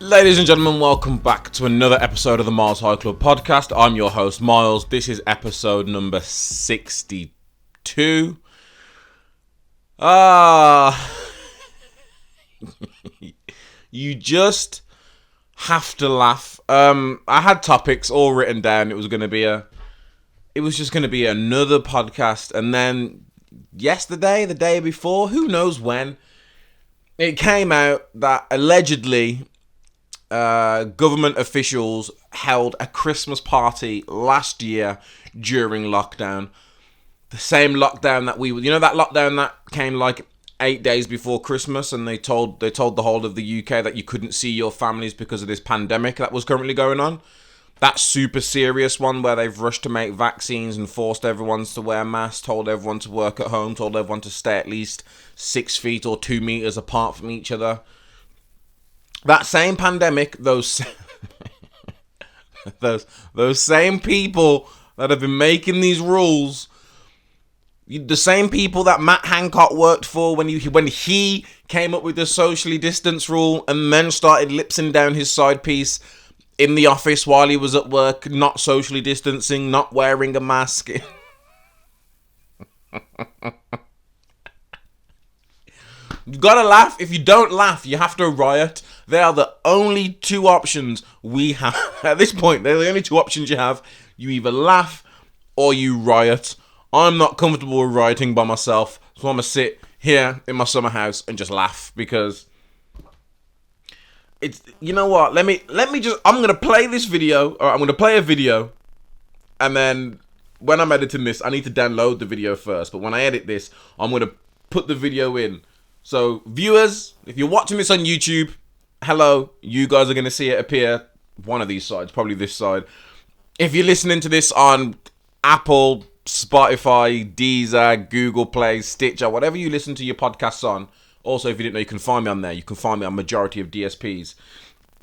Ladies and gentlemen, welcome back to another episode of the MylesHighClubPodcast. I'm your host, Miles. This is episode number 62. You just have to laugh. I had topics all written down. It was just going to be another podcast. And then yesterday, the day before, who knows when, it came out that allegedly government officials held a Christmas party last year during lockdown. The same lockdown that that lockdown that came like 8 days before Christmas, and they told the whole of the UK that you couldn't see your families because of this pandemic that was currently going on. That super serious one where they've rushed to make vaccines and forced everyone to wear masks, told everyone to work at home, told everyone to stay at least 6 feet or 2 meters apart from each other. That same pandemic, those same people that have been making these rules, the same people that Matt Hancock worked for when he came up with the socially distanced rule and then started lipsing down his side piece in the office while he was at work, not socially distancing, not wearing a mask. You gotta laugh. If you don't laugh, you have to riot. They are the only two options we have. At this point, they're the only two options you have. You either laugh or you riot. I'm not comfortable with rioting by myself, so I'm gonna sit here in my summer house and just laugh because it's, you know what? Let me just, I'm gonna play this video, or I'm gonna play a video, and then when I'm editing this, I need to download the video first, but when I edit this, I'm gonna put the video in. So viewers, if you're watching this on YouTube, hello, you guys are going to see it appear one of these sides, probably this side. If you're listening to this on Apple, Spotify, Deezer, Google Play, Stitcher, whatever you listen to your podcasts on, also if you didn't know, you can find me on there. You can find me on majority of DSPs.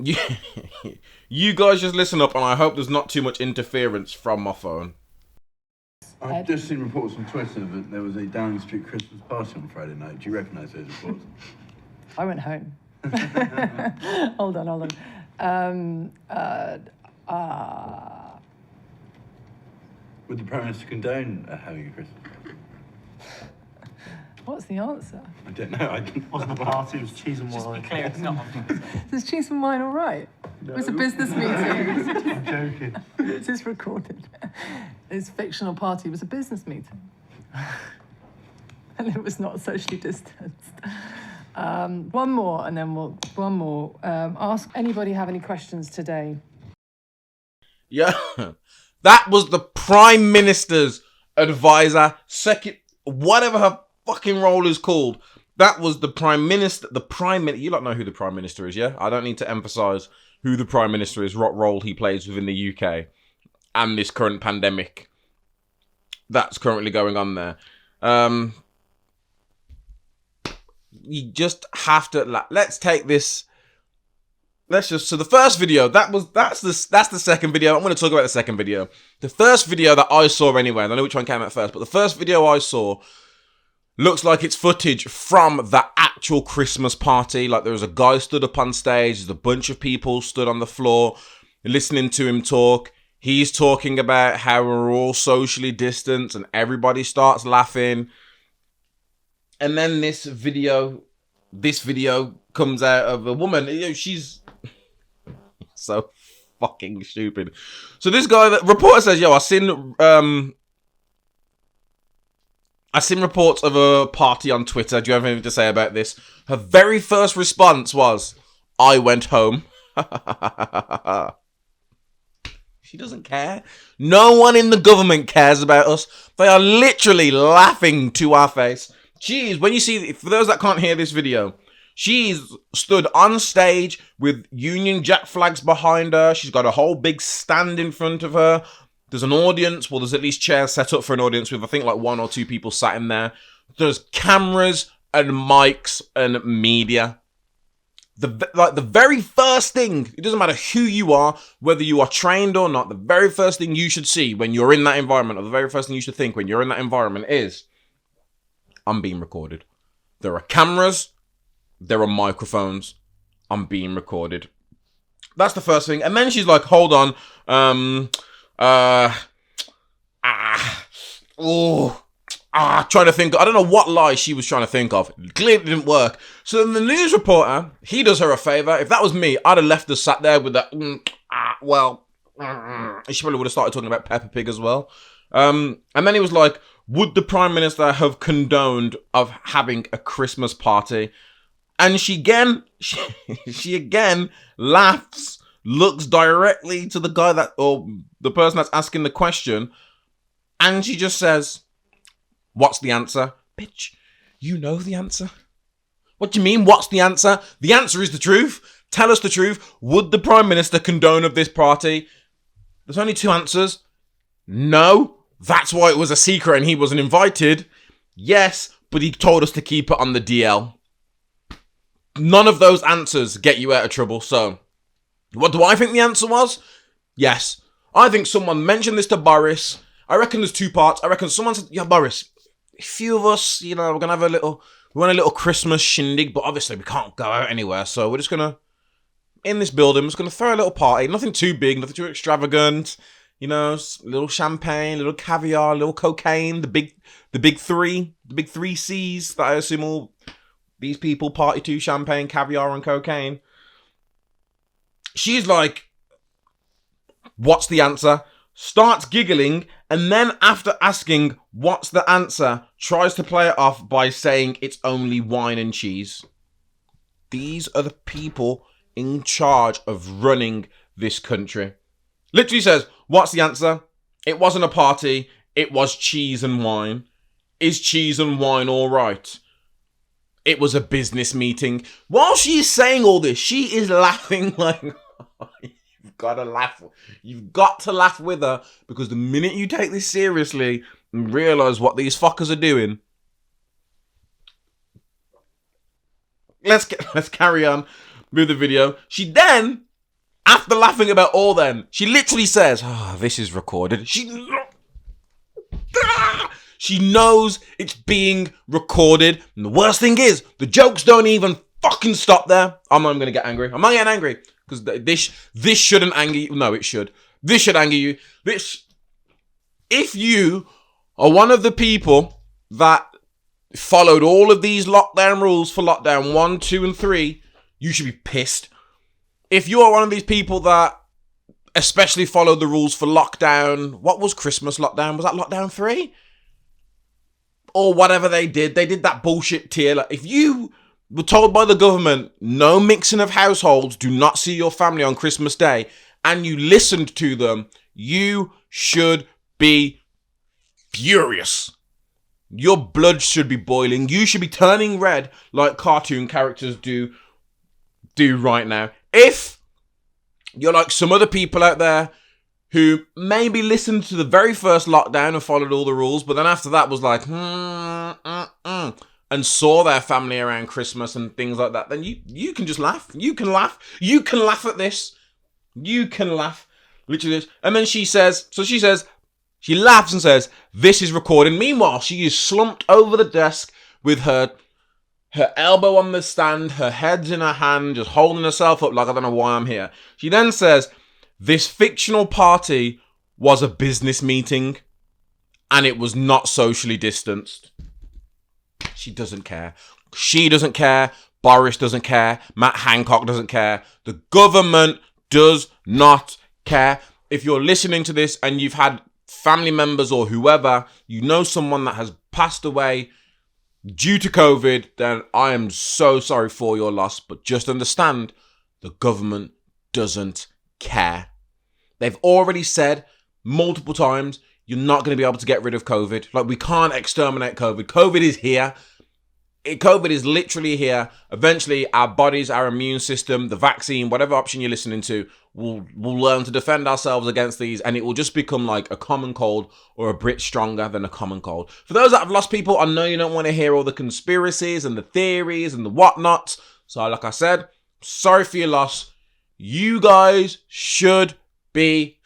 You guys just listen up, and I hope there's not too much interference from my phone. I've just seen reports on Twitter that there was a Downing Street Christmas party on Friday night. Do you recognise those reports? I went home. Hold on. Would the Prime Minister condone having a Christmas party? What's the answer? I don't know. It wasn't a party, it was cheese and wine. Just be clear, it's not. Is cheese and wine all right? No. It was a business meeting. I'm joking. Is this recorded? This fictional party was a business meeting. And it was not socially distanced. One more, and then ask anybody have any questions today? Yeah, that was the Prime Minister's advisor, whatever her fucking role is called. That was the Prime Minister. You don't know who the Prime Minister is, yeah? I don't need to emphasize who the Prime Minister is, what role he plays within the UK and this current pandemic that's currently going on there. You just have to, let's take this. So the first video, that's the second video. I'm going to talk about the second video. The first video that I saw anyway, I don't know which one came out first, but the first video I saw looks like it's footage from the actual Christmas party. Like there was a guy stood up on stage, there's a bunch of people stood on the floor listening to him talk. He's talking about how we're all socially distanced and everybody starts laughing. And then this video comes out of a woman. You know, she's so fucking stupid. So this guy, the reporter says, I seen reports of a party on Twitter. Do you have anything to say about this? Her very first response was, I went home. She doesn't care. No one in the government cares about us. They are literally laughing to our face. Jeez, when you see, for those that can't hear this video, she's stood on stage with Union Jack flags behind her. She's got a whole big stand in front of her. There's an audience. Well, there's at least chairs set up for an audience with, I think, like 1 or 2 people sat in there. There's cameras and mics and media. The very first thing, it doesn't matter who you are, whether you are trained or not, the very first thing you should see when you're in that environment, or the very first thing you should think when you're in that environment is, I'm being recorded. There are cameras, there are microphones, I'm being recorded. That's the first thing. And then she's like, hold on. Trying to think. I don't know what lie she was trying to think of. It clearly didn't work. So then the news reporter, he does her a favor. If that was me, I'd have left her sat there with that, she probably would have started talking about Peppa Pig as well. And then he was like, would the Prime Minister have condoned of having a Christmas party? And she again laughs, looks directly to the guy that, or the person that's asking the question, and she just says, what's the answer? Bitch, you know the answer. What do you mean, what's the answer? The answer is the truth. Tell us the truth. Would the Prime Minister condone of this party? There's only two answers. No, that's why it was a secret and he wasn't invited. Yes, but he told us to keep it on the DL. None of those answers get you out of trouble. So, what do I think the answer was? Yes. I think someone mentioned this to Boris. I reckon there's two parts. I reckon someone said, yeah, Boris, a few of us, we're going to have we want a little Christmas shindig, but obviously we can't go out anywhere. So we're just going to, in this building, we're just going to throw a little party. Nothing too big, nothing too extravagant. Little champagne, little caviar, little cocaine, the big three C's that I assume all these people party to: champagne, caviar, and cocaine. She's like, what's the answer? Starts giggling, and then after asking what's the answer, tries to play it off by saying it's only wine and cheese. These are the people in charge of running this country. Literally says, what's the answer? It wasn't a party, it was cheese and wine. Is cheese and wine all right? It was a business meeting. While she's saying all this, she is laughing like... You've got to laugh. You've got to laugh with her, because the minute you take this seriously and realise what these fuckers are doing... Let's carry on with the video. She then... After laughing about all them, she literally says, this is recorded. She knows it's being recorded. And the worst thing is, the jokes don't even fucking stop there. I'm not even going to get angry. I'm not getting angry. Because this shouldn't anger you. No, it should. This should anger you. If you are one of the people that followed all of these lockdown rules for lockdown 1, 2, and 3, you should be pissed. If you are one of these people that especially followed the rules for lockdown, what was Christmas lockdown? Was that lockdown 3? Or whatever they did that bullshit tier. Like, if you were told by the government, no mixing of households, do not see your family on Christmas Day, and you listened to them, you should be furious. Your blood should be boiling. You should be turning red like cartoon characters do right now. If you're like some other people out there who maybe listened to the very first lockdown and followed all the rules, but then after that was like, and saw their family around Christmas and things like that, then you can just laugh. You can laugh. You can laugh at this. You can laugh. Literally this. And then she laughs and says, this is recording. Meanwhile, she is slumped over the desk with her elbow on the stand, her head's in her hand, just holding herself up like, I don't know why I'm here. She then says, this fictional party was a business meeting and it was not socially distanced. She doesn't care. She doesn't care. Boris doesn't care. Matt Hancock doesn't care. The government does not care. If you're listening to this and you've had family members or whoever, you know someone that has passed away due to COVID, then I am so sorry for your loss. But just understand, the government doesn't care. They've already said multiple times, you're not going to be able to get rid of COVID. Like, we can't exterminate COVID. COVID is here. COVID is literally here. Eventually, our bodies, our immune system, the vaccine, whatever option you're listening to, we'll learn to defend ourselves against these, and it will just become like a common cold, or a bit stronger than a common cold. For those that have lost people, I know you don't want to hear all the conspiracies and the theories and the whatnots. So like I said, sorry for your loss. You guys should be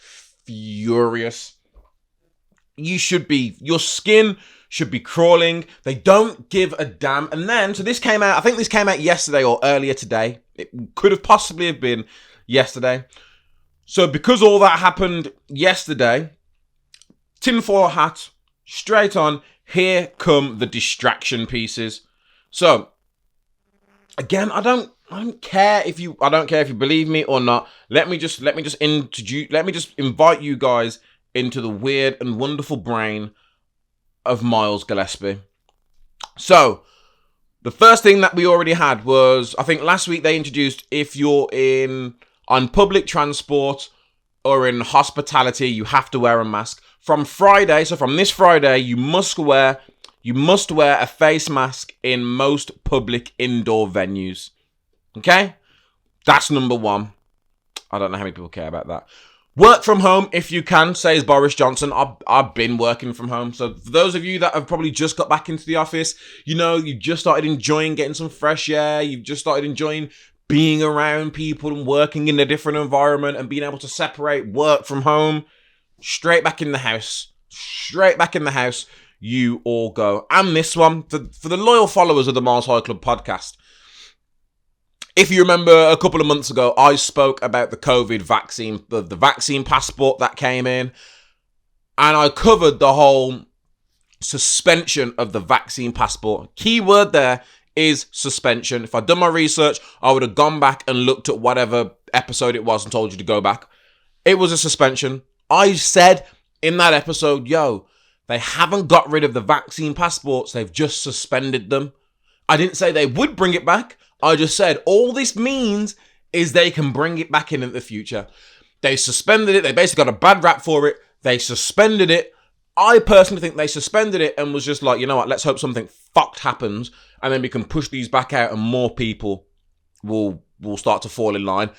furious. You should be. Your skin should be crawling. They don't give a damn. And then, so this came out, I think this came out yesterday or earlier today. It could have possibly have been yesterday. So because all that happened yesterday, tinfoil hat, straight on, here come the distraction pieces. So, again, I don't care if you believe me or not. Let me just invite you guys into the weird and wonderful brain of Myles Gillespie. So, the first thing that we already had was, I think last week they introduced, if you're on public transport or in hospitality, you have to wear a mask. From Friday, so from this Friday, you must wear a face mask in most public indoor venues. Okay? That's number one. I don't know how many people care about that. Work from home if you can, says Boris Johnson. I've been working from home. So for those of you that have probably just got back into the office, you've just started enjoying getting some fresh air. You've just started enjoying being around people and working in a different environment and being able to separate work from home. Straight back in the house. You all go. And this one, for the loyal followers of the Miles High Club podcast, if you remember a couple of months ago, I spoke about the COVID vaccine, the vaccine passport that came in, and I covered the whole suspension of the vaccine passport. Key word there is suspension. If I'd done my research, I would have gone back and looked at whatever episode it was and told you to go back. It was a suspension. I said in that episode, they haven't got rid of the vaccine passports. They've just suspended them. I didn't say they would bring it back. I just said all this means is they can bring it back in the future. They suspended it. They basically got a bad rap for it. They suspended it. I personally think they suspended it and was just like, you know what, let's hope something fucked happens and then we can push these back out and more people will start to fall in line.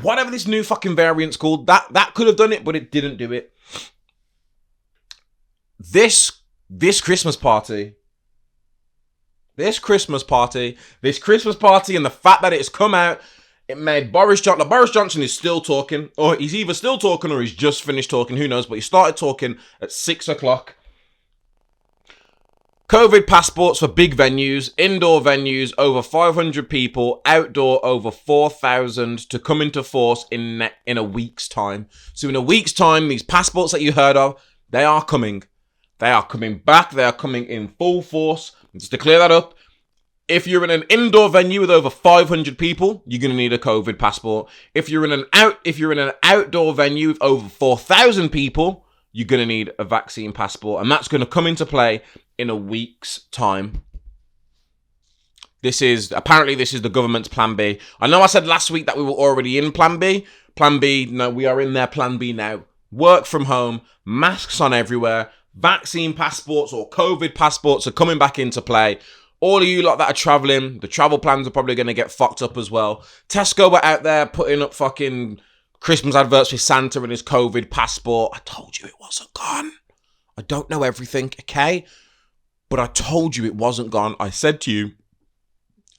Whatever this new fucking variant's called, that could have done it, but it didn't do it. This Christmas party, and the fact that it's come out, it made Boris Johnson. Boris Johnson is still talking, or he's either still talking or he's just finished talking, who knows, but he started talking at 6:00. COVID passports for big venues, indoor venues, over 500 people, outdoor over 4,000 to come into force in a week's time. So in a week's time, these passports that you heard of, they are coming. They are coming back. They are coming in full force. And just to clear that up, if you're in an indoor venue with over 500 people, you're going to need a COVID passport. If you're in an outdoor venue with over 4,000 people, you're going to need a vaccine passport. And that's going to come into play in a week's time. This is the government's plan B. I know I said last week that we were already in plan B. Plan B, no, we are in their plan B now. Work from home, masks on everywhere, vaccine passports or COVID passports are coming back into play. All of you lot that are traveling, the travel plans are probably going to get fucked up as well. Tesco were out there putting up fucking Christmas adverts with Santa and his COVID passport. I told you it wasn't gone. I don't know everything, okay? But I told you it wasn't gone. I said to you,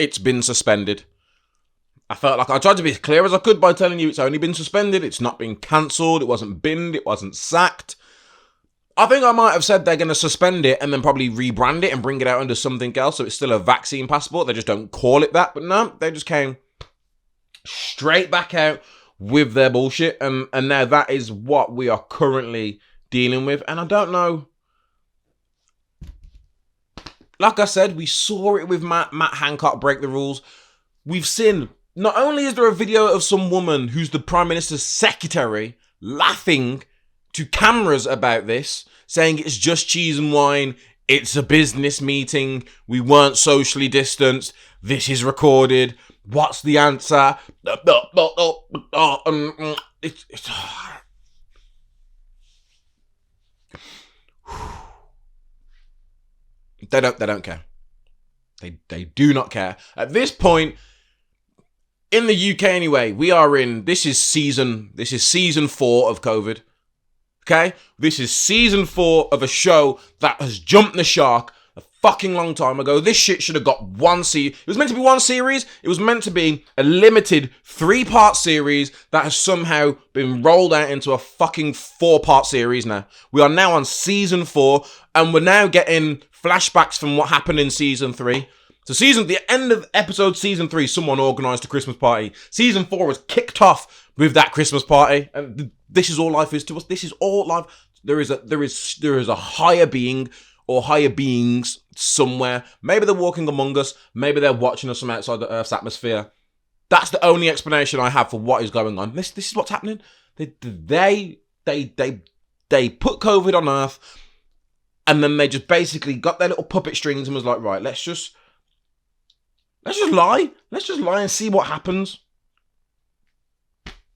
it's been suspended. I felt like I tried to be as clear as I could by telling you it's only been suspended. It's not been cancelled. It wasn't binned. It wasn't sacked. I think I might have said they're going to suspend it and then probably rebrand it and bring it out under something else so it's still a vaccine passport. They just don't call it that. But no, they just came straight back out with their bullshit. And now that is what we are currently dealing with. And I don't know. Like I said, we saw it with Matt Hancock break the rules. We've seen, not only is there a video of some woman who's the Prime Minister's secretary laughing to cameras about this, saying it's just cheese and wine, it's a business meeting, we weren't socially distanced, this is recorded, what's the answer? They don't care. They do not care. At this point, in the UK anyway, this is season 4 of COVID. Okay? This is season 4 of a show that has jumped the shark a fucking long time ago. This shit should have got one series. It was meant to be one series. It was meant to be a limited 3-part series that has somehow been rolled out into a fucking 4-part series now. We are now on season 4 and we're now getting flashbacks from what happened in season 3. So the end of episode season 3, someone organised a Christmas party. Season 4 was kicked off with that Christmas party, and this is all life is to us. This is all life. There is a higher being or higher beings somewhere. Maybe they're walking among us. Maybe they're watching us from outside the Earth's atmosphere. That's the only explanation I have for what is going on. This is what's happening. They put COVID on Earth, and then they just basically got their little puppet strings and was like, right, let's just lie. Let's just lie and see what happens.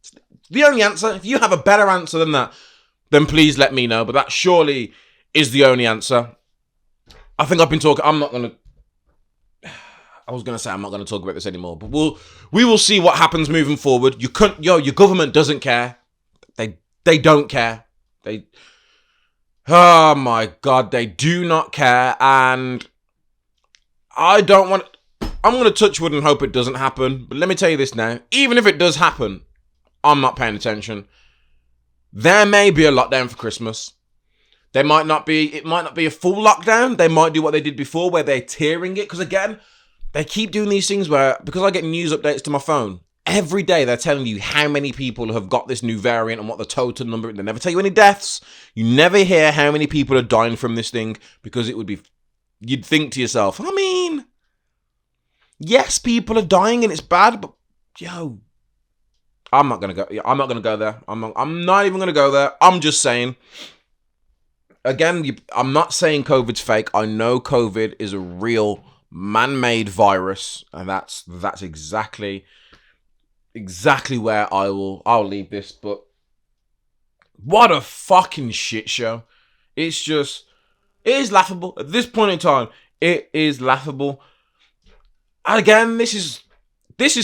It's the only answer. If you have a better answer than that, then please let me know. But that surely is the only answer. I think I've been talking. I'm not going to talk about this anymore. But we will see what happens moving forward. Your government doesn't care. They don't care. Oh my God, they do not care. And I'm going to touch wood and hope it doesn't happen. But let me tell you this now. Even if it does happen, I'm not paying attention. There may be a lockdown for Christmas. It might not be a full lockdown. They might do what they did before, where they're tiering it. Because again, they keep doing these things where, because I get news updates to my phone, every day they're telling you how many people have got this new variant and what the total number. They never tell you any deaths. You never hear how many people are dying from this thing, because you'd think to yourself, I mean, yes, people are dying and it's bad, but I'm not gonna go there. I'm not even gonna go there. I'm just saying. Again, I'm not saying COVID's fake. I know COVID is a real man-made virus, and that's exactly where I'll leave this. But what a fucking shit show! It is laughable at this point in time. It is laughable. Again, this is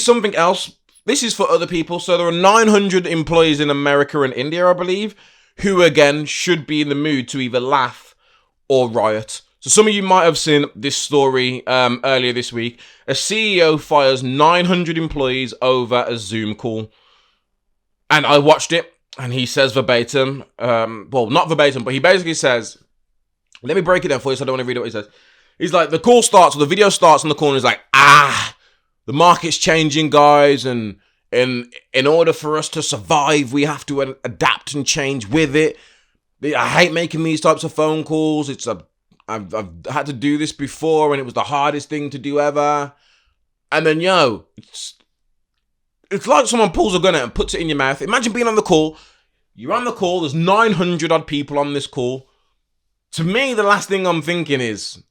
something else. This is for other people. So there are 900 employees in America and India, I believe, who again should be in the mood to either laugh or riot. So some of you might have seen this story earlier this week. A CEO fires 900 employees over a Zoom call. And I watched it, and he says verbatim, well, not verbatim, but he basically says, let me break it down for you so I don't want to read what he says. He's like, the call starts, or the video starts on the call, and he's like, the market's changing, guys, and in order for us to survive, we have to adapt and change with it. I hate making these types of phone calls. I've had to do this before, and it was the hardest thing to do ever. And then, it's like someone pulls a gun out and puts it in your mouth. Imagine being on the call. You're on the call. There's 900 odd people on this call. To me, the last thing I'm thinking is,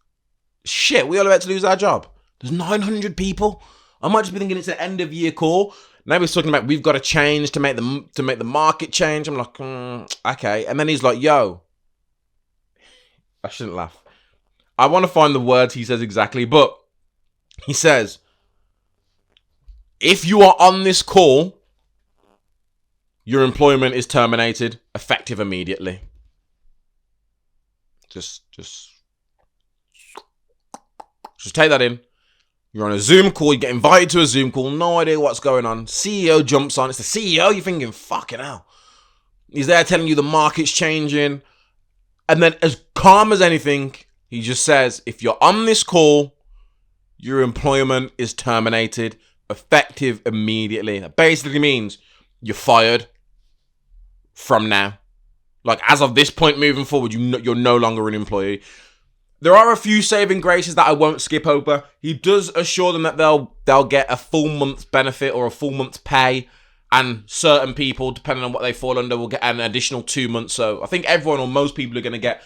shit, we all about to lose our job. There's 900 people. I might just be thinking it's an end of year call. Now he's talking about we've got to change to make the market change. I'm like, okay. And then he's like, I shouldn't laugh. I want to find the words he says exactly, but he says, if you are on this call, your employment is terminated, effective immediately. Just take that in. You're on a Zoom call, you get invited to a Zoom call, no idea what's going on. CEO jumps on, it's the CEO, you're thinking, fucking hell. He's there telling you the market's changing. And then as calm as anything, he just says, if you're on this call, your employment is terminated, effective immediately. That basically means you're fired from now. Like, as of this point moving forward, you're no longer an employee. There are a few saving graces that I won't skip over. He does assure them that they'll get a full month's benefit or a full month's pay, and certain people, depending on what they fall under, will get an additional 2 months. So I think everyone or most people are going to get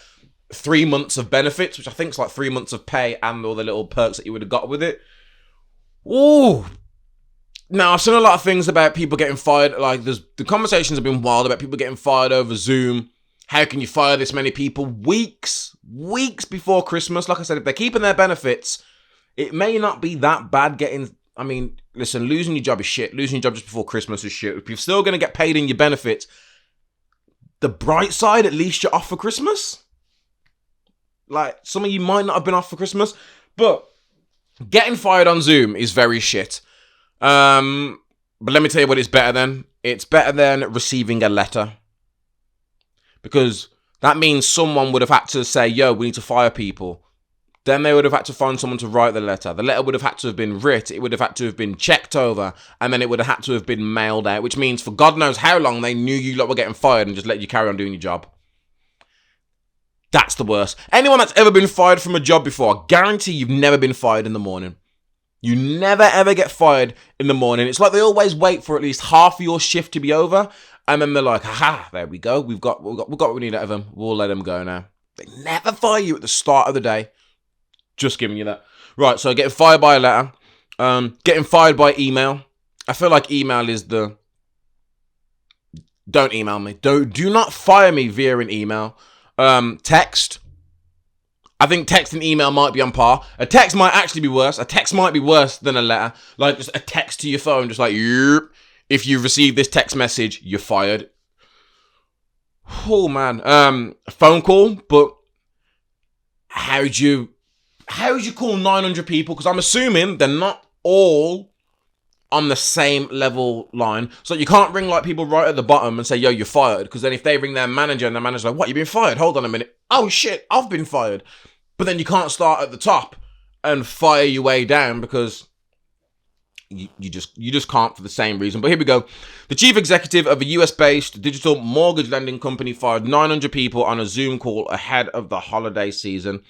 3 months of benefits, which I think is like 3 months of pay and all the little perks that you would have got with it. Ooh. Now, I've seen a lot of things about people getting fired. Like, the conversations have been wild about people getting fired over Zoom. How can you fire this many people? Weeks before Christmas. Like I said, if they're keeping their benefits, it may not be that bad getting... I mean, listen, losing your job is shit. Losing your job just before Christmas is shit. If you're still going to get paid in your benefits, the bright side, at least you're off for Christmas. Like, some of you might not have been off for Christmas, but getting fired on Zoom is very shit. But let me tell you what it's better than. It's better than receiving a letter. Because that means someone would have had to say, we need to fire people. Then they would have had to find someone to write the letter. The letter would have had to have been writ. It would have had to have been checked over. And then it would have had to have been mailed out, which means for God knows how long they knew you lot were getting fired and just let you carry on doing your job. That's the worst. Anyone that's ever been fired from a job before, I guarantee you've never been fired in the morning. You never ever get fired in the morning. It's like they always wait for at least half of your shift to be over. And then they're like, haha, there we go. We've got what we need out of them. We'll let them go now. They never fire you at the start of the day. Just giving you that. Right, so getting fired by a letter. Getting fired by email. I feel like email is the... Don't email me. Do not fire me via an email. Text. I think text and email might be on par. A text might actually be worse. A text might be worse than a letter. Like just a text to your phone. Just like, if you receive this text message, you're fired. Oh, man. A phone call, but how would you call 900 people? Because I'm assuming they're not all on the same level line. So you can't ring like people right at the bottom and say, yo, you're fired. Because then if they ring their manager and their manager's like, what, you been fired? Hold on a minute. Oh, shit, I've been fired. But then you can't start at the top and fire your way down because you just can't for the same reason. But here we go. The chief executive of a US-based digital mortgage lending company fired 900 people on a Zoom call ahead of the holiday season.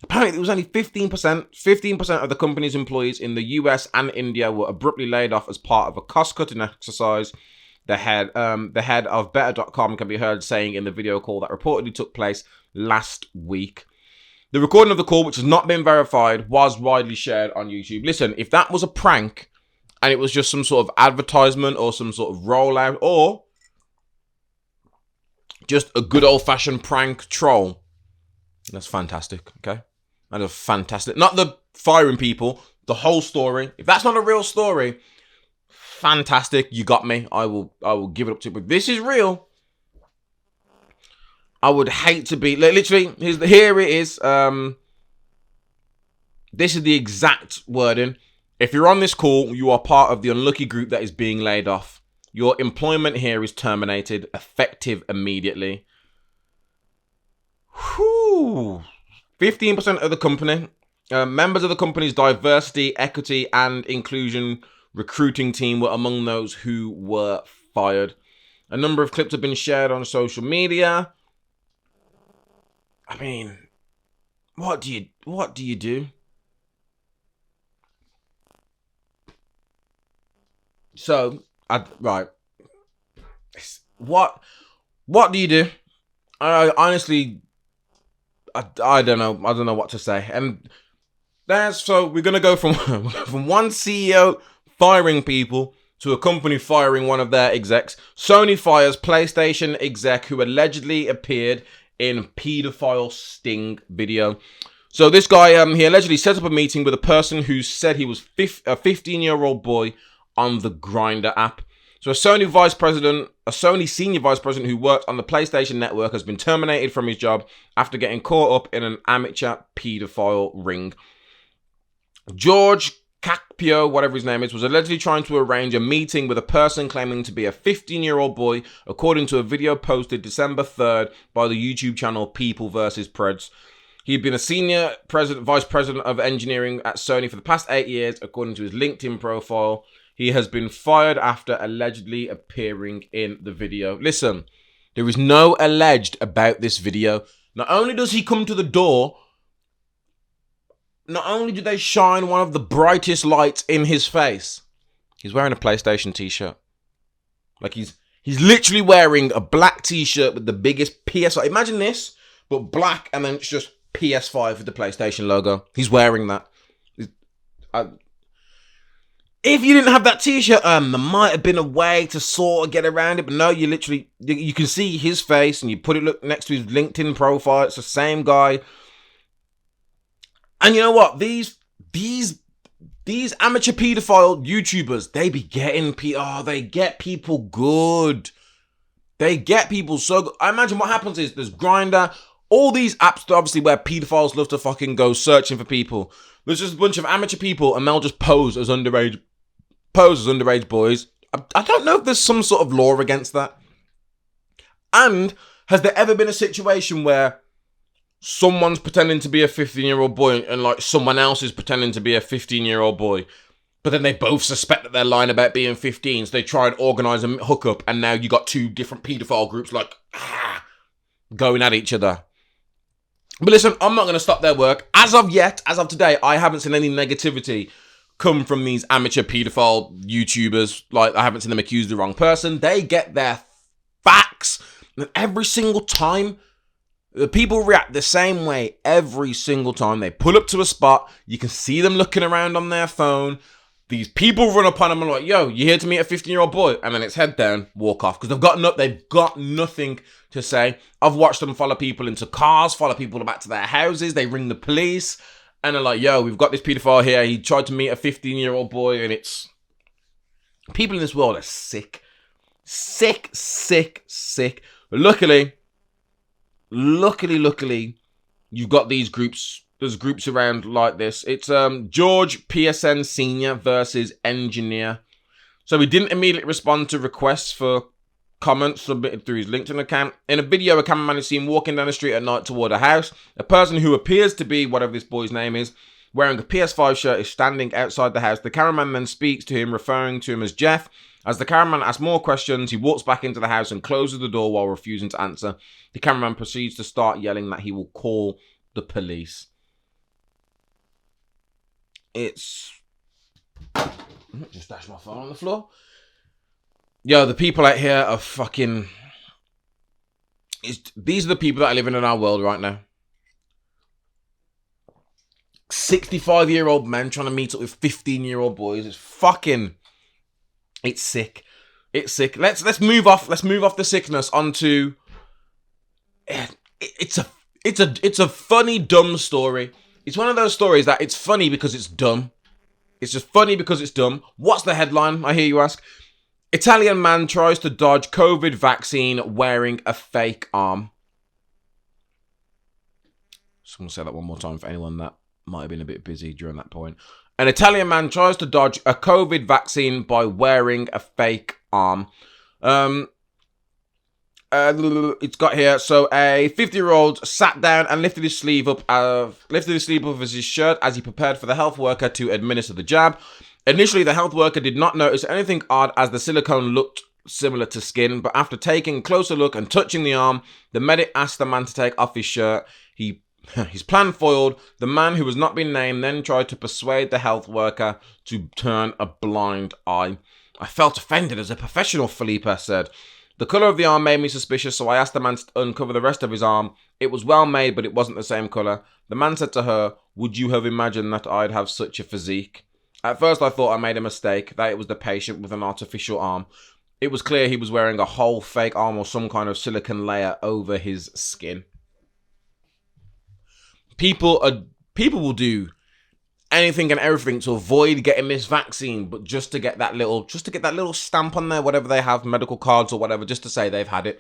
Apparently, it was only 15%. 15% of the company's employees in the US and India were abruptly laid off as part of a cost-cutting exercise. The head of Better.com can be heard saying in the video call that reportedly took place last week. The recording of the call, which has not been verified, was widely shared on YouTube. Listen, if that was a prank and it was just some sort of advertisement or some sort of rollout or just a good old-fashioned prank troll, that's fantastic, okay? That is fantastic. Not the firing people, the whole story. If that's not a real story, fantastic. You got me. I will give it up to you. But this is real. I would hate to be literally. Here it is. This is the exact wording. If you're on this call, you are part of the unlucky group that is being laid off. Your employment here is terminated, effective immediately. Whew. 15% of the company, members of the company's diversity, equity, and inclusion recruiting team were among those who were fired. A number of clips have been shared on social media. I mean, what do you do? So, right. What do you do? I honestly, I don't know. I don't know what to say. And so we're gonna go from one CEO firing people to a company firing one of their execs. Sony fires PlayStation exec who allegedly appeared in paedophile sting video. So this guy, he allegedly set up a meeting with a person who said he was a 15-year-old boy on the Grindr app. So a Sony senior vice president who worked on the PlayStation network has been terminated from his job after getting caught up in an amateur paedophile ring. George Capio, whatever his name is, was allegedly trying to arrange a meeting with a person claiming to be a 15-year-old boy, according to a video posted December 3rd by the YouTube channel People vs. Preds. He had been a senior vice president of engineering at Sony for the past 8 years, according to his LinkedIn profile. He has been fired after allegedly appearing in the video. Listen, there is no alleged about this video. Not only does he come to the door, not only do they shine one of the brightest lights in his face, he's wearing a PlayStation t-shirt. Like he's literally wearing a black t-shirt with the biggest PS5. Imagine this, but black and then it's just PS5 with the PlayStation logo. He's wearing that. If you didn't have that t-shirt, there might have been a way to sort of get around it, but no, you can see his face and you put it next to his LinkedIn profile. It's the same guy. And you know what? These amateur pedophile YouTubers, they be getting they get people good. They get people so good. I imagine what happens is there's Grindr, all these apps obviously where pedophiles love to fucking go searching for people. There's just a bunch of amateur people and they'll just pose as underage boys. I don't know if there's some sort of law against that. And has there ever been a situation where someone's pretending to be a 15-year-old boy and like someone else is pretending to be a 15-year-old boy, but then they both suspect that they're lying about being 15, so they try and organise a hookup, and now you got two different paedophile groups like going at each other. But listen, I'm not going to stop their work. As of today, I haven't seen any negativity come from these amateur paedophile YouTubers. Like, I haven't seen them accuse the wrong person. They get their facts, and every single time, the people react the same way every single time. They pull up to a spot, you can see them looking around on their phone. These people run up on them and like, yo, you here to meet a 15-year-old boy? And then it's head down, walk off. Because they've got nothing to say. I've watched them follow people into cars, follow people back to their houses. They ring the police. And they're like, yo, we've got this paedophile here. He tried to meet a 15-year-old boy. And it's... people in this world are sick. Sick, sick, sick. But luckily, you've got these groups. There's groups around like this. It's George PSN Senior versus Engineer. So he didn't immediately respond to requests for comments submitted through his LinkedIn account. In a video, a cameraman is seen walking down the street at night toward a house. A person who appears to be whatever this boy's name is, wearing a PS5 shirt, is standing outside the house. The cameraman then speaks to him, referring to him as Jeff. As the cameraman asks more questions, he walks back into the house and closes the door while refusing to answer. The cameraman proceeds to start yelling that he will call the police. It's... just dashed my phone on the floor. Yo, the people out here are fucking... these are the people that are living in our world right now. 65-year-old men trying to meet up with 15-year-old boys. It's fucking... it's sick. It's sick. Let's move off the sickness onto... It's a funny, dumb story. It's one of those stories that it's funny because it's dumb. It's just funny because it's dumb. What's the headline, I hear you ask? Italian man tries to dodge COVID vaccine wearing a fake arm. So I'm going to say that one more time for anyone that might have been a bit busy during that point. An Italian man tries to dodge a COVID vaccine by wearing a fake arm. It's got here. So a 50-year-old sat down and lifted his sleeve up of his shirt as he prepared for the health worker to administer the jab. Initially, the health worker did not notice anything odd as the silicone looked similar to skin, but after taking a closer look and touching the arm, the medic asked the man to take off his shirt. His plan foiled. The man, who has not been named, then tried to persuade the health worker to turn a blind eye. I felt offended as a professional, Felipe said. The colour of the arm made me suspicious, so I asked the man to uncover the rest of his arm. It was well made, but it wasn't the same colour. The man said to her, "Would you have imagined that I'd have such a physique?" At first I thought I made a mistake, that it was the patient with an artificial arm. It was clear he was wearing a whole fake arm or some kind of silicone layer over his skin. People will do anything and everything to avoid getting this vaccine, but just to get that little stamp on there, whatever they have, medical cards or whatever, just to say they've had it.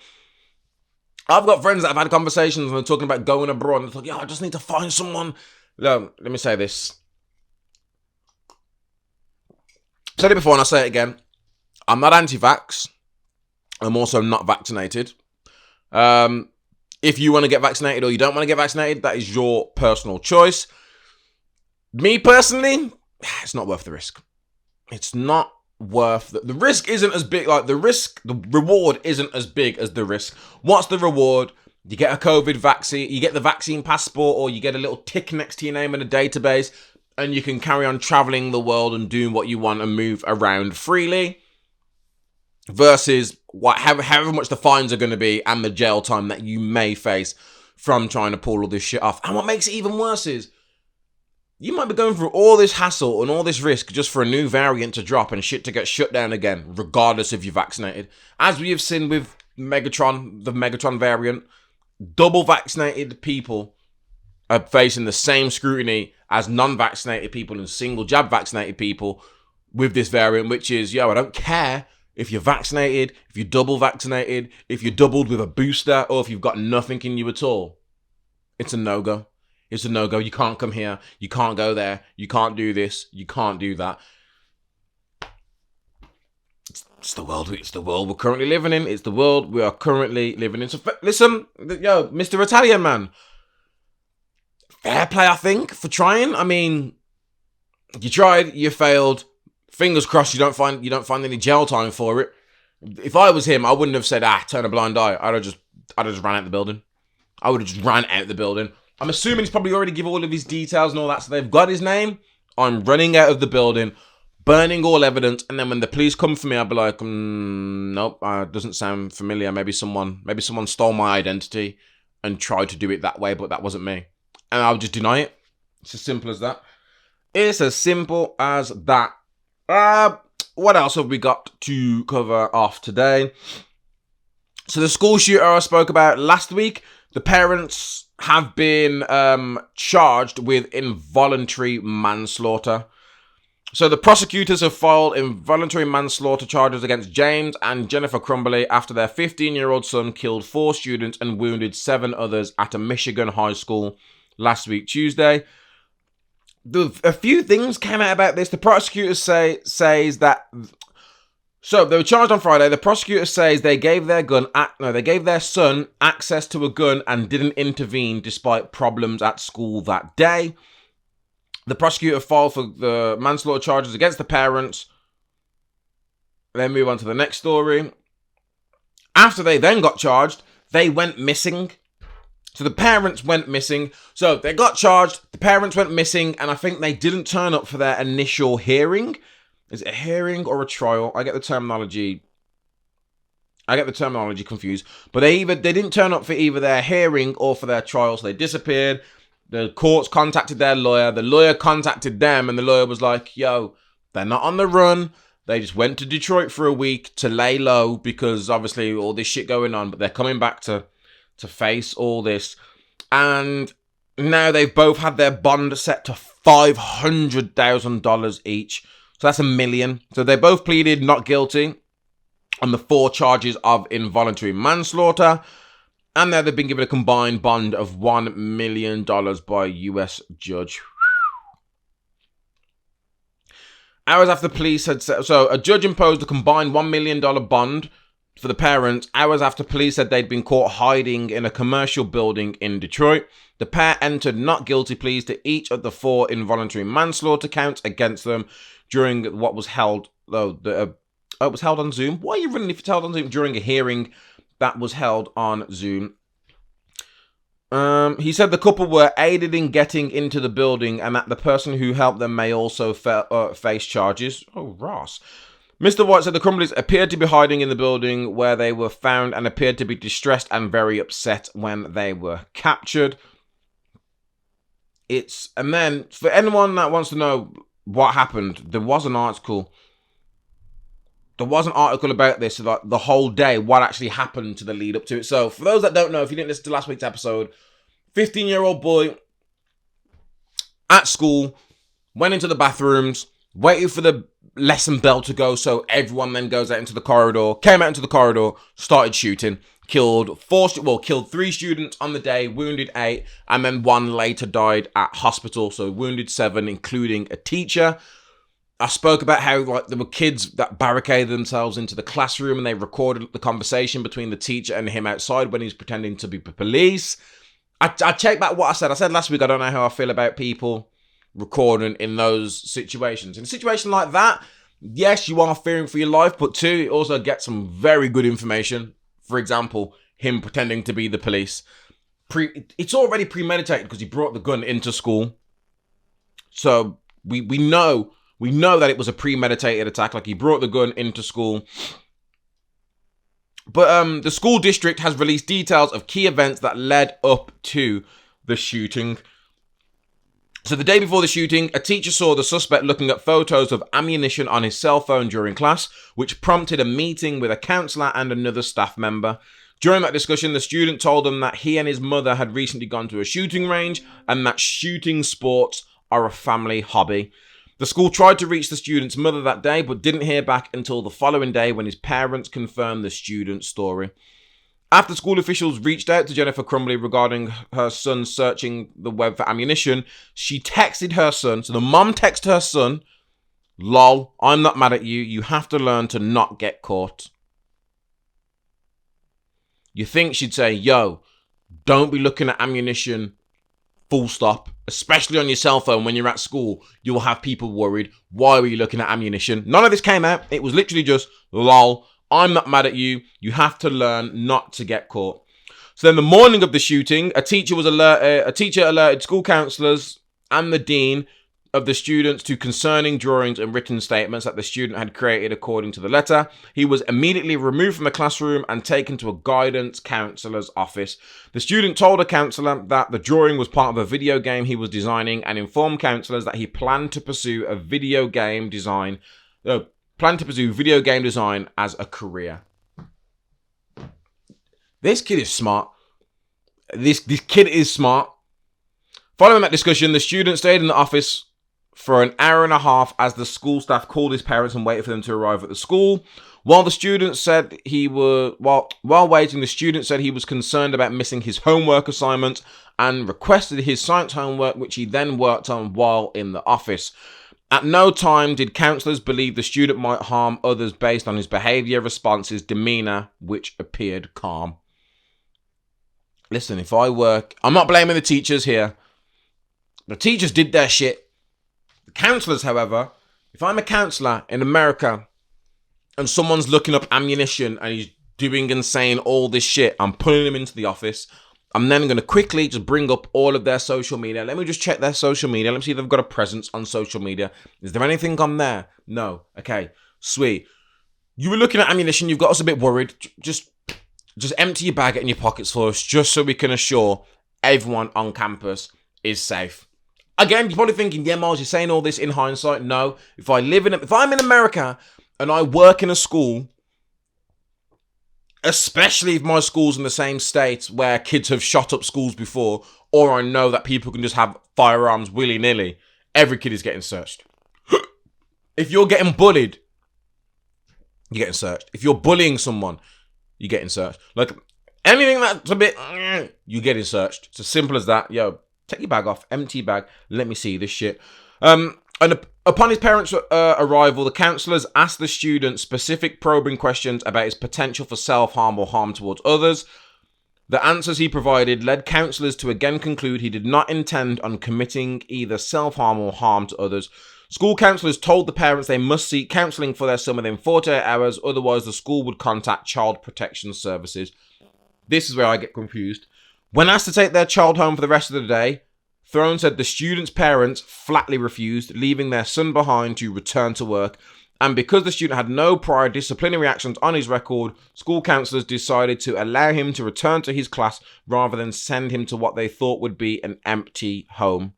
I've got friends that have had conversations and they're talking about going abroad and they're like, yeah, I just need to find someone. No, let me say this. I've said it before and I'll say it again. I'm not anti-vax. I'm also not vaccinated. If you want to get vaccinated or you don't want to get vaccinated, that is your personal choice. Me personally, it's not worth the risk. It's not worth the risk. Isn't as big. Like the reward isn't as big as the risk. What's the reward? You get a COVID vaccine, you get the vaccine passport, or you get a little tick next to your name in a database, and you can carry on traveling the world and doing what you want and move around freely. Versus however much the fines are going to be and the jail time that you may face from trying to pull all this shit off. And what makes it even worse is you might be going through all this hassle and all this risk just for a new variant to drop and shit to get shut down again, regardless if you're vaccinated. As we have seen with the Megatron variant, double vaccinated people are facing the same scrutiny as non-vaccinated people and single jab vaccinated people with this variant, which is, I don't care if you're vaccinated, if you're double vaccinated, if you're doubled with a booster, or if you've got nothing in you at all. It's a no-go. It's a no-go. You can't come here. You can't go there. You can't do this. You can't do that. It's the world. It's the world we're currently living in. It's the world we are currently living in. So listen, Mr. Italian man, fair play, I think, for trying. I mean, you tried, you failed. Fingers crossed you don't find any jail time for it. If I was him, I wouldn't have said, turn a blind eye. I'd have just ran out the building. I would have just ran out the building. I'm assuming he's probably already given all of his details and all that, so they've got his name. I'm running out of the building, burning all evidence, and then when the police come for me, I'll be like, nope, doesn't sound familiar. Maybe someone stole my identity and tried to do it that way, but that wasn't me. And I'll just deny it. It's as simple as that. It's as simple as that. What else have we got to cover off today? So the school shooter I spoke about last week, the parents have been charged with involuntary manslaughter. So the prosecutors have filed involuntary manslaughter charges against James and Jennifer Crumbley after their 15-year-old son killed 4 students and wounded 7 others at a Michigan high school last week, Tuesday. A few things came out about this. The prosecutors says that. So they were charged on Friday. The prosecutor says they gave their son access to a gun and didn't intervene despite problems at school that day. The prosecutor filed for the manslaughter charges against the parents. Then move on to the next story. After they then got charged, they went missing. So the parents went missing. So they got charged, the parents went missing, and I think they didn't turn up for their initial hearing. Is it a hearing or a trial? I get the terminology confused. But they didn't turn up for either their hearing or for their trial, so they disappeared. The courts contacted their lawyer. The lawyer contacted them, and the lawyer was like, yo, they're not on the run. They just went to Detroit for a week to lay low because obviously all this shit going on, but they're coming back to face all this. And now they've both had their bond set to $500,000 each. So that's $1 million. So they both pleaded not guilty on the 4 charges of involuntary manslaughter. And now they've been given a combined bond of $1 million by a US judge. Hours after police had said, so a judge imposed a combined $1 million bond for the parents, hours after police said they'd been caught hiding in a commercial building in Detroit. The pair entered not guilty pleas to each of the 4 involuntary manslaughter counts against them during what was held, it was held on Zoom. Why are you running if it's held on Zoom? During a hearing that was held on Zoom. He said the couple were aided in getting into the building and that the person who helped them may also face charges. Oh, Ross. Mr. White said the Crumbleys appeared to be hiding in the building where they were found and appeared to be distressed and very upset when they were captured. And then, for anyone that wants to know what happened, there was an article about this, like the whole day, what actually happened to the lead up to it. So, for those that don't know, if you didn't listen to last week's episode, 15-year-old boy at school went into the bathrooms, waited for the lesson bell to go, so everyone then goes out into the corridor, came out into the corridor, started shooting, killed 3 students on the day, wounded 8, and then 1 later died at hospital, so wounded 7, including a teacher. I spoke about how there were kids that barricaded themselves into the classroom and they recorded the conversation between the teacher and him outside when he was pretending to be police. I checked back what I said. I said last week I don't know how I feel about people recording in those situations. In a situation like that, yes, you are fearing for your life, but 2, it also gets some very good information. For example, him pretending to be the police. It's already premeditated because he brought the gun into school. So we know that it was a premeditated attack, like he brought the gun into school. But the school district has released details of key events that led up to the shooting. So the day before the shooting, a teacher saw the suspect looking at photos of ammunition on his cell phone during class, which prompted a meeting with a counsellor and another staff member. During that discussion, the student told them that he and his mother had recently gone to a shooting range and that shooting sports are a family hobby. The school tried to reach the student's mother that day, but didn't hear back until the following day when his parents confirmed the student's story. After school officials reached out to Jennifer Crumbley regarding her son searching the web for ammunition, she texted her son. So the mom texted her son, "Lol, I'm not mad at you. You have to learn to not get caught." You think she'd say, "Yo, don't be looking at ammunition full stop. Especially on your cell phone when you're at school, you will have people worried. Why were you looking at ammunition? None of this came out. It was literally just, lol, I'm not mad at you. You have to learn not to get caught. So then the morning of the shooting, a teacher alerted school counsellors and the dean of the students to concerning drawings and written statements that the student had created according to the letter. He was immediately removed from the classroom and taken to a guidance counsellor's office. The student told a counsellor that the drawing was part of a video game he was designing and informed counsellors that he planned to pursue video game design as a career. This kid is smart. This kid is smart. Following that discussion, the student stayed in the office for an hour and a half as the school staff called his parents and waited for them to arrive at the school. While waiting, the student said he was concerned about missing his homework assignment and requested his science homework, which he then worked on while in the office. At no time did counsellors believe the student might harm others based on his behaviour, responses, demeanour, which appeared calm. Listen, I'm not blaming the teachers here. The teachers did their shit. The counsellors, however, if I'm a counsellor in America and someone's looking up ammunition and he's doing and saying all this shit, I'm pulling him into the office. I'm then going to quickly just bring up all of their social media. Let me just check their social media. Let me see if they've got a presence on social media. Is there anything on there? No. Okay, sweet. You were looking at ammunition. You've got us a bit worried. Just empty your bag in your pockets for us, just so we can assure everyone on campus is safe. Again, you're probably thinking, yeah, Miles, you're saying all this in hindsight. No, if I'm in America and I work in a school, especially if my school's in the same state where kids have shot up schools before, or I know that people can just have firearms willy-nilly, every kid is getting searched. If you're getting bullied, you're getting searched. If you're bullying someone, you're getting searched. Like, anything that's a bit, you're getting searched. It's as simple as that. Yo, take your bag off, empty your bag, let me see this shit. And upon his parents' arrival, the counsellors asked the student specific probing questions about his potential for self-harm or harm towards others. The answers he provided led counsellors to again conclude he did not intend on committing either self-harm or harm to others. School counsellors told the parents they must seek counselling for their son within 48 hours, otherwise the school would contact Child Protection Services. This is where I get confused. When asked to take their child home for the rest of the day, Throne said the student's parents flatly refused, leaving their son behind to return to work. And because the student had no prior disciplinary actions on his record, school counsellors decided to allow him to return to his class rather than send him to what they thought would be an empty home.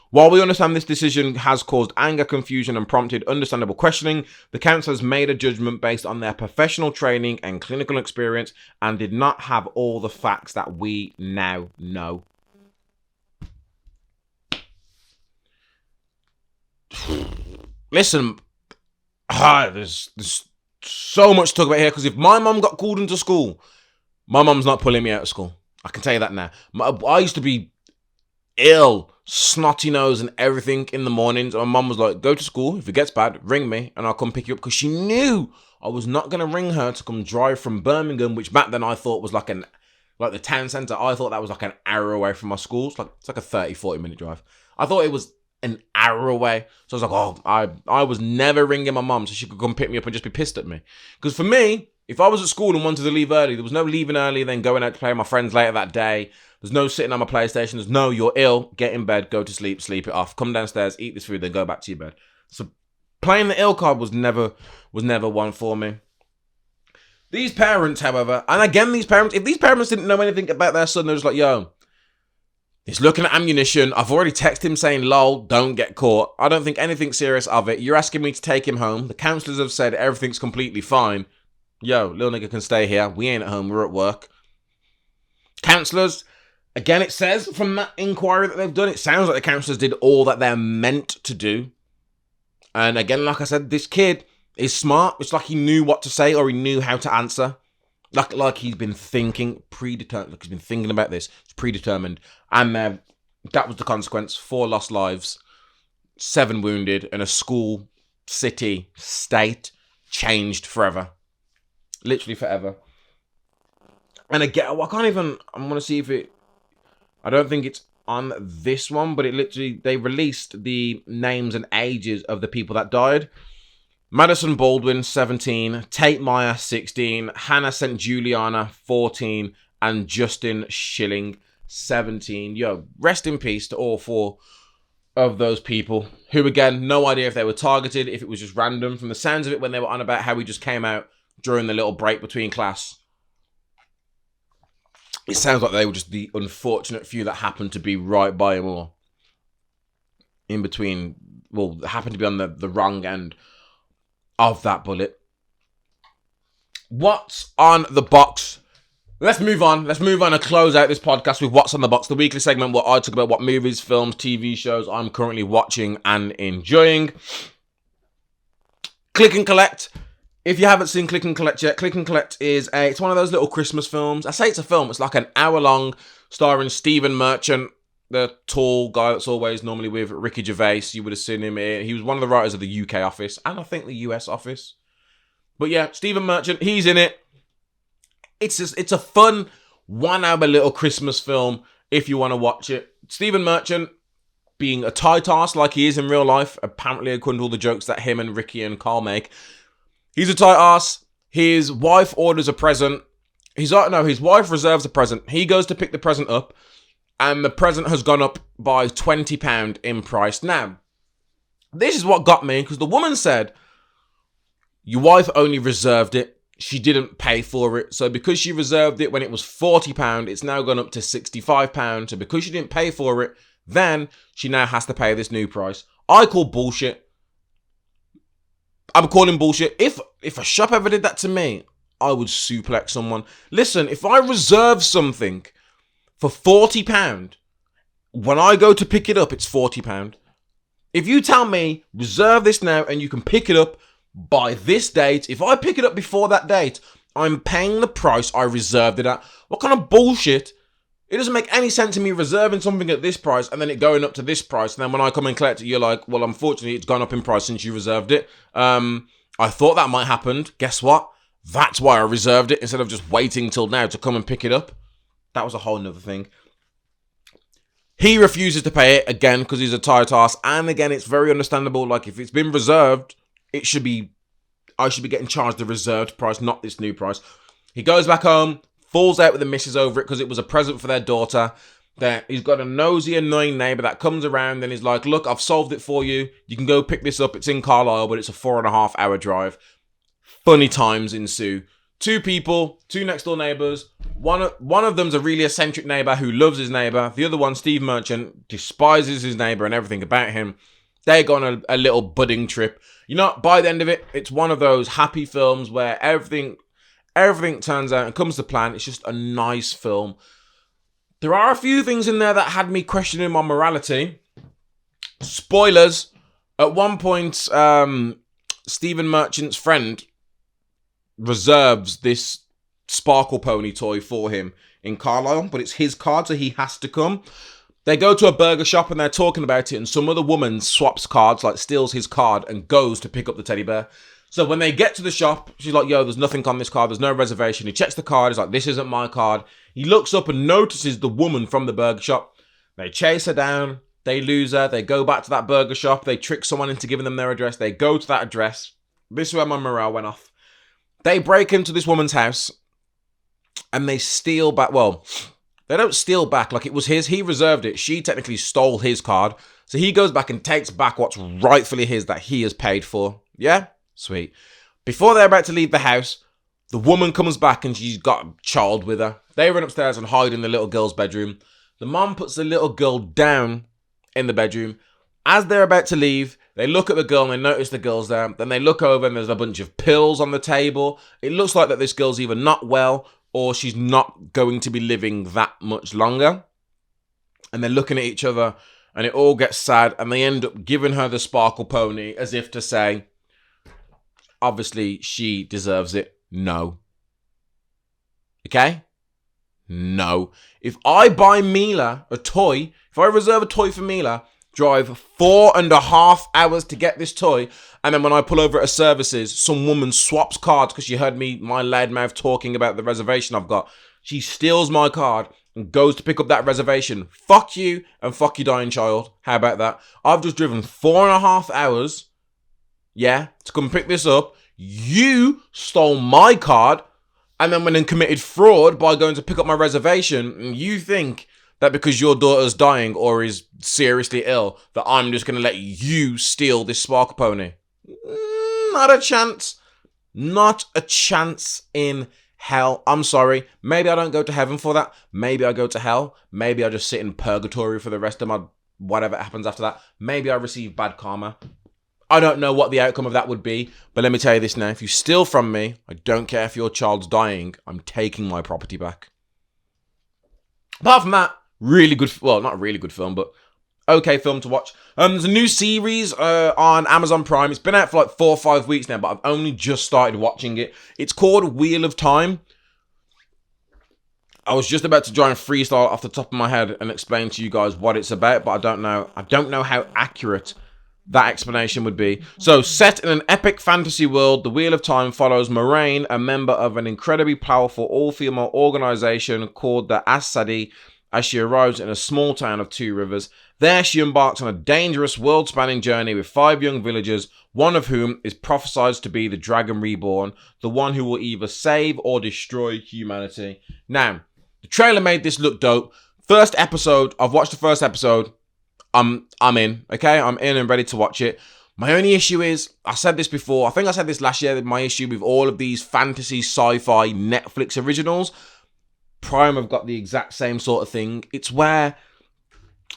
While we understand this decision has caused anger, confusion, and prompted understandable questioning, the counsellors made a judgment based on their professional training and clinical experience and did not have all the facts that we now know. Listen, there's so much to talk about here, because if my mum got called into school, my mum's not pulling me out of school. I can tell you that now. I used to be ill, snotty nose and everything in the mornings. My mum was like, go to school. If it gets bad, ring me and I'll come pick you up. Because she knew I was not going to ring her to come drive from Birmingham, which back then I thought was like the town centre. I thought that was like an hour away from my school. It's like a 30-40 minute drive. I thought it was an hour away. So I was like, I was never ringing my mum so she could come pick me up and just be pissed at me. Because for me, if I was at school and wanted to leave early, there was no leaving early, then going out to play with my friends later that day. There's no sitting on my PlayStation. There's no, you're ill, get in bed, go to sleep, sleep it off, come downstairs, eat this food, then go back to your bed. So playing the ill card was never one for me. These parents, however, and again, if these parents didn't know anything about their son, they're just like, yo, he's looking at ammunition. I've already texted him saying, lol, don't get caught. I don't think anything serious of it. You're asking me to take him home. The counsellors have said everything's completely fine. Yo, little nigga can stay here. We ain't at home. We're at work. Counsellors, again, it says from that inquiry that they've done, it sounds like the counsellors did all that they're meant to do. And again, like I said, this kid is smart. It's like he knew what to say or he knew how to answer. Like he's been thinking, predetermined. Like he's been thinking about this. It's predetermined. And that was the consequence. 4 lost lives, 7 wounded, and a school, city, state changed forever. Literally forever. And again, I want to see if it... I don't think it's on this one, but they released the names and ages of the people that died. Madison Baldwin, 17, Tate Meyer, 16, Hannah St. Juliana, 14, and Justin Schilling, 17. Yo, rest in peace to all 4 of those people, who, again, no idea if they were targeted, if it was just random. From the sounds of it, when they were on about how we just came out during the little break between class, it sounds like they were just the unfortunate few that happened to be right by him, or in between, well, happened to be on the wrong end of that bullet. What's on the box? Let's move on and close out this podcast with What's on the Box, the weekly segment where I talk about what movies, films, TV shows I'm currently watching and enjoying. Click and Collect. If you haven't seen Click and Collect yet, Click and Collect it's one of those little Christmas films. I say it's a film, it's like an hour long, starring Stephen Merchant, the tall guy that's always normally with Ricky Gervais. You would have seen him here. He was one of the writers of the UK office, and I think the US office. But yeah, Stephen Merchant, he's in it. It's a fun 1 hour little Christmas film if you want to watch it. Stephen Merchant, being a tight ass like he is in real life, apparently according to all the jokes that him and Ricky and Carl make, he's a tight ass. His wife orders a present. His wife reserves a present. He goes to pick the present up, and the present has gone up by £20 in price. Now, this is what got me, because the woman said, your wife only reserved it. She didn't pay for it. So because she reserved it when it was £40, it's now gone up to £65. So because she didn't pay for it, then she now has to pay this new price. I call bullshit. I'm calling bullshit. If a shop ever did that to me, I would suplex someone. Listen, if I reserve something for £40, when I go to pick it up, it's £40. If you tell me, reserve this now and you can pick it up by this date, if I pick it up before that date, I'm paying the price I reserved it at. What kind of bullshit? It doesn't make any sense to me reserving something at this price and then it going up to this price. And then when I come and collect it, you're like, well, unfortunately, it's gone up in price since you reserved it. I thought that might happen. Guess what? That's why I reserved it instead of just waiting till now to come and pick it up. That was a whole nother thing. He refuses to pay it again because he's a tight ass. And again, it's very understandable. Like, if it's been reserved, I should be getting charged the reserved price, not this new price. He goes back home, falls out with the missus over it because it was a present for their daughter. That he's got a nosy, annoying neighbour that comes around and he's like, look, I've solved it for you. You can go pick this up. It's in Carlisle, but it's a 4.5 hour drive. Funny times ensue. 2 people, 2 next door neighbours. One of them's a really eccentric neighbour who loves his neighbour. The other one, Steve Merchant, despises his neighbour and everything about him. They go on a little budding trip. You know, by the end of it, it's one of those happy films where everything turns out and comes to plan. It's just a nice film. There are a few things in there that had me questioning my morality. Spoilers. At one point, Stephen Merchant's friend reserves this Sparkle Pony toy for him in Carlisle, but it's his card, so he has to come. They go to a burger shop and they're talking about it, and some other woman swaps cards, like steals his card and goes to pick up the teddy bear. So when they get to the shop, she's like, yo, there's nothing on this card. There's no reservation. He checks the card. He's like, this isn't my card. He looks up and notices the woman from the burger shop. They chase her down. They lose her. They go back to that burger shop. They trick someone into giving them their address. They go to that address. This is where my morale went off. They break into this woman's house and they steal back. Well, they don't steal back like it was his. He reserved it. She technically stole his card. So he goes back and takes back what's rightfully his that he has paid for. Yeah? Sweet. Before they're about to leave the house, the woman comes back and she's got a child with her. They run upstairs and hide in the little girl's bedroom. The mom puts the little girl down in the bedroom. As they're about to leave, they look at the girl and they notice the girl's there. Then they look over and there's a bunch of pills on the table. It looks like that this girl's either not well or she's not going to be living that much longer. And they're looking at each other and it all gets sad and they end up giving her the Sparkle Pony as if to say, obviously she deserves it. No. Okay? No. If I buy Mila a toy, if I reserve a toy for Mila, drive 4.5 hours to get this toy, and then when I pull over at a services, some woman swaps cards because she heard me, my loud mouth, talking about the reservation I've got. She steals my card and goes to pick up that reservation. Fuck you and fuck your dying child. How about that? I've just driven 4.5 hours, to come pick this up. You stole my card and then went and committed fraud by going to pick up my reservation. And you think that because your daughter's dying or is seriously ill, that I'm just going to let you steal this spark pony? Not a chance. Not a chance in hell. I'm sorry. Maybe I don't go to heaven for that. Maybe I go to hell. Maybe I just sit in purgatory for the rest of my whatever happens after that. Maybe I receive bad karma. I don't know what the outcome of that would be, but let me tell you this now. If you steal from me, I don't care if your child's dying, I'm taking my property back. Apart from that, really good, well, not a really good film, but okay film to watch. There's a new series on Amazon Prime. It's been out for like 4 or 5 weeks now, but I've only just started watching it. It's called Wheel of Time. I was just about to try and freestyle off the top of my head and explain to you guys what it's about, but I don't know how accurate that explanation would be. So, set in an epic fantasy world, the Wheel of Time follows Moraine, a member of an incredibly powerful all-female organization called the Asadi, as she arrives in a small town of Two Rivers. There, she embarks on a dangerous world-spanning journey with 5 young villagers, one of whom is prophesied to be the Dragon Reborn, the one who will either save or destroy humanity. Now, the trailer made this look dope. First episode, I've watched the first episode. I'm in, okay? I'm in and ready to watch it. My only issue is, I said this before, I think I said this last year, that my issue with all of these fantasy, sci-fi, Netflix originals, Prime have got the exact same sort of thing. It's where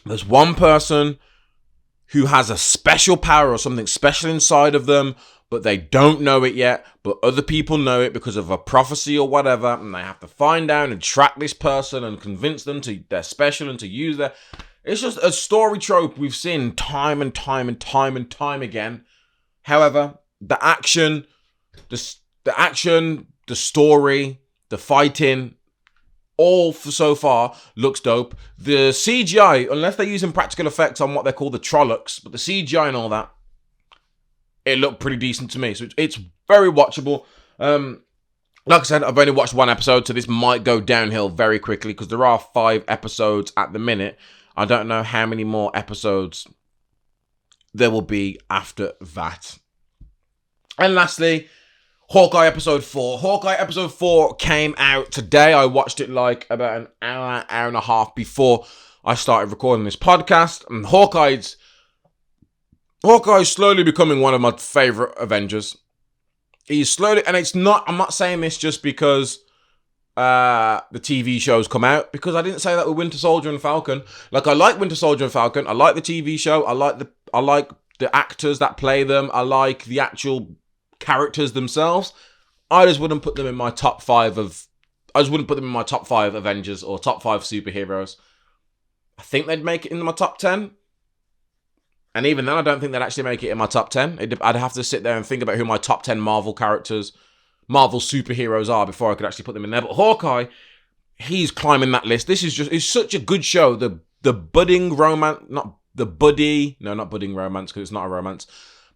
there's one person who has a special power or something special inside of them, but they don't know it yet, but other people know it because of a prophecy or whatever, and they have to find out and track this person and convince them to they're special and to use their... It's just a story trope we've seen time and time and time and time again. However, the action, the story, the fighting, all for so far looks dope. The CGI, unless they're using practical effects on what they call the Trollocs, but the CGI and all that, it looked pretty decent to me. So it's very watchable. Like I said, I've only watched 1 episode, so this might go downhill very quickly because there are 5 episodes at the minute. I don't know how many more episodes there will be after that. And lastly, Hawkeye episode 4. Hawkeye episode 4 came out today. I watched it like about an hour and a half before I started recording this podcast. And Hawkeye's slowly becoming one of my favorite Avengers. He's slowly, and I'm not saying this just because the TV shows come out, because I didn't say that with Winter Soldier and Falcon. Like, I like Winter Soldier and Falcon. I like the TV show. I like the actors that play them. I like the actual characters themselves. I just wouldn't put them in my top 5 Avengers or top 5 superheroes. I think they'd make it into my top 10. And even then, I don't think they'd actually make it in my top 10. I'd have to sit there and think about who my top 10 Marvel superheroes are before I could actually put them in there. But Hawkeye, he's climbing that list. It's such a good show. The budding romance, not budding romance, because it's not a romance.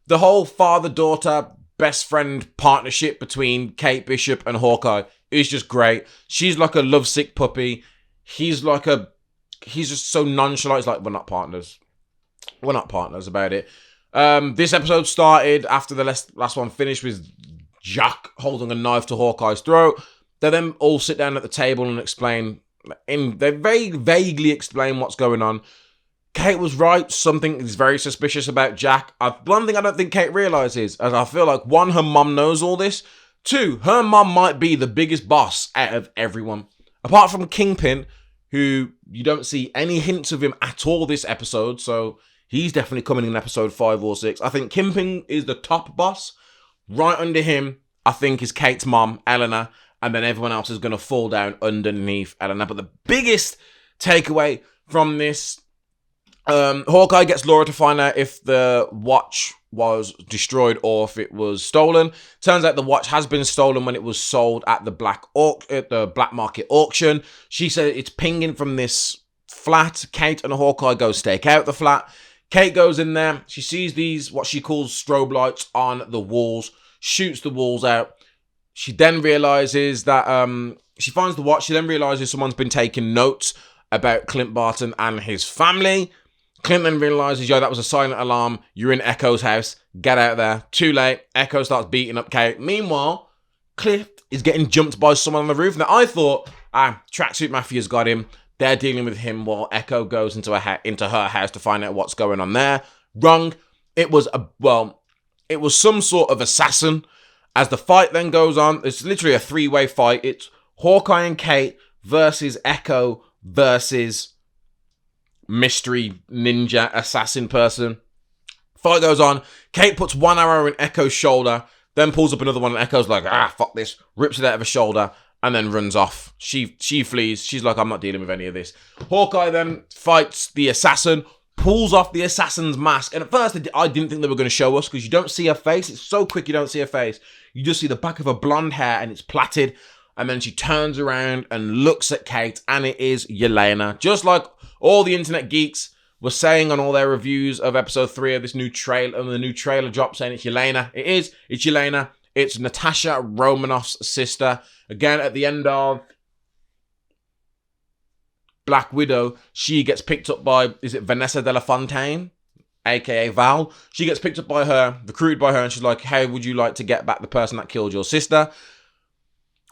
The whole father-daughter, best friend partnership between Kate Bishop and Hawkeye is just great. She's like a lovesick puppy. He's just so nonchalant. It's like, we're not partners about it. This episode started after the last one finished with Jack holding a knife to Hawkeye's throat. They then all sit down at the table and explain. They vaguely explain what's going on. Kate was right. Something is very suspicious about Jack. One thing I don't think Kate realizes, as I feel like, 1, her mum knows all this. 2, her mum might be the biggest boss out of everyone. Apart from Kingpin, who you don't see any hints of him at all this episode, so he's definitely coming in episode 5 or 6. I think Kingpin is the top boss. Right under him, I think, is Kate's mom, Eleanor, and then everyone else is going to fall down underneath Eleanor. But the biggest takeaway from this, Hawkeye gets Laura to find out if the watch was destroyed or if it was stolen. Turns out the watch has been stolen when it was sold at the black market auction. She said it's pinging from this flat. Kate and Hawkeye go stake out the flat. Kate goes in there. She sees these, what she calls strobe lights on the walls, shoots the walls out. She then realizes that She finds the watch. She then realizes someone's been taking notes about Clint Barton and his family. Clint then realizes, yo, that was a silent alarm. You're in Echo's house. Get out there. Too late. Echo starts beating up Kate. Meanwhile, Clint is getting jumped by someone on the roof. Now, I thought, Tracksuit Mafia's got him. They're dealing with him while Echo goes into her house to find out what's going on there. Wrong. It was some sort of assassin. As the fight then goes on, it's literally a three-way fight. It's Hawkeye and Kate versus Echo versus mystery ninja assassin person. Fight goes on. Kate puts one arrow in Echo's shoulder, then pulls up another one, and Echo's like, fuck this, rips it out of her shoulder, and then runs off. She flees. She's like, I'm not dealing with any of this. Hawkeye then fights the assassin, pulls off the assassin's mask, and at first I didn't think they were going to show us, because you don't see her face. It's so quick you don't see her face. You just see the back of her blonde hair, and it's plaited, and then she turns around and looks at Kate, and it is Yelena. Just like all the internet geeks were saying on all their reviews of episode 3 of this new trailer, and the new trailer drop saying it's Yelena. It's Yelena. It's Natasha Romanoff's sister. Again, at the end of Black Widow, she gets picked up by, is it Vanessa de la Fontaine? AKA Val. She gets picked up by her, recruited by her, and she's like, hey, would you like to get back the person that killed your sister?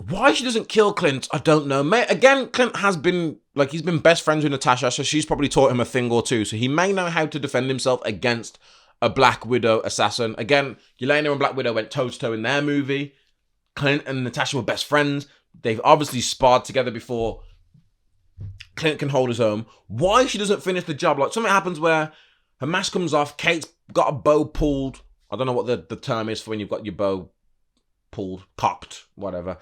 Why she doesn't kill Clint, I don't know. Again, Clint has been, he's been best friends with Natasha, so she's probably taught him a thing or two. So he may know how to defend himself against a Black Widow assassin. Again, Yelena and Black Widow went toe-to-toe in their movie. Clint and Natasha were best friends. They've obviously sparred together before. Clint can hold his own. Why she doesn't finish the job? Like, something happens where her mask comes off, Kate's got a bow pulled. I don't know what the term is for when you've got your bow pulled, cocked, whatever.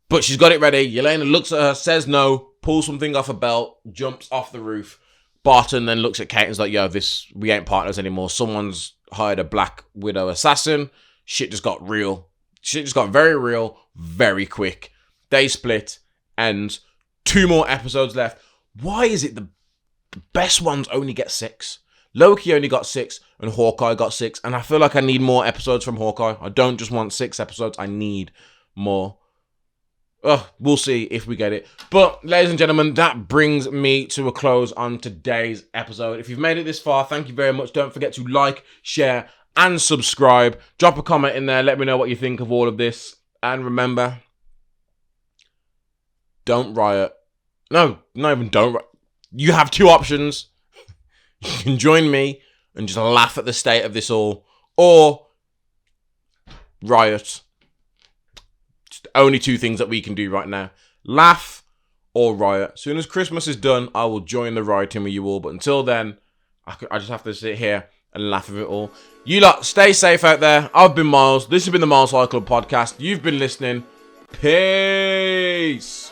But she's got it ready. Yelena looks at her, says no, pulls something off her belt, jumps off the roof. Barton then looks at Kate and is like, yo, we ain't partners anymore. Someone's hired a Black Widow assassin. Shit just got real. Shit just got very real, very quick. They split, and 2 more episodes left. Why is it the best ones only get 6? Loki only got 6, and Hawkeye got 6. And I feel like I need more episodes from Hawkeye. I don't just want 6 episodes. I need more. We'll see if we get it. But, ladies and gentlemen, that brings me to a close on today's episode. If you've made it this far, thank you very much. Don't forget to like, share, and subscribe. Drop a comment in there. Let me know what you think of all of this. And remember, don't riot. No, not even don't riot. You have 2 options. You can join me and just laugh at the state of this all, or riot. It's the only 2 things that we can do right now. Laugh or riot. As soon as Christmas is done, I will join the rioting with you all. But until then, I just have to sit here and laugh at it all. You lot, stay safe out there. I've been Miles. This has been the Miles High Club podcast. You've been listening. Peace.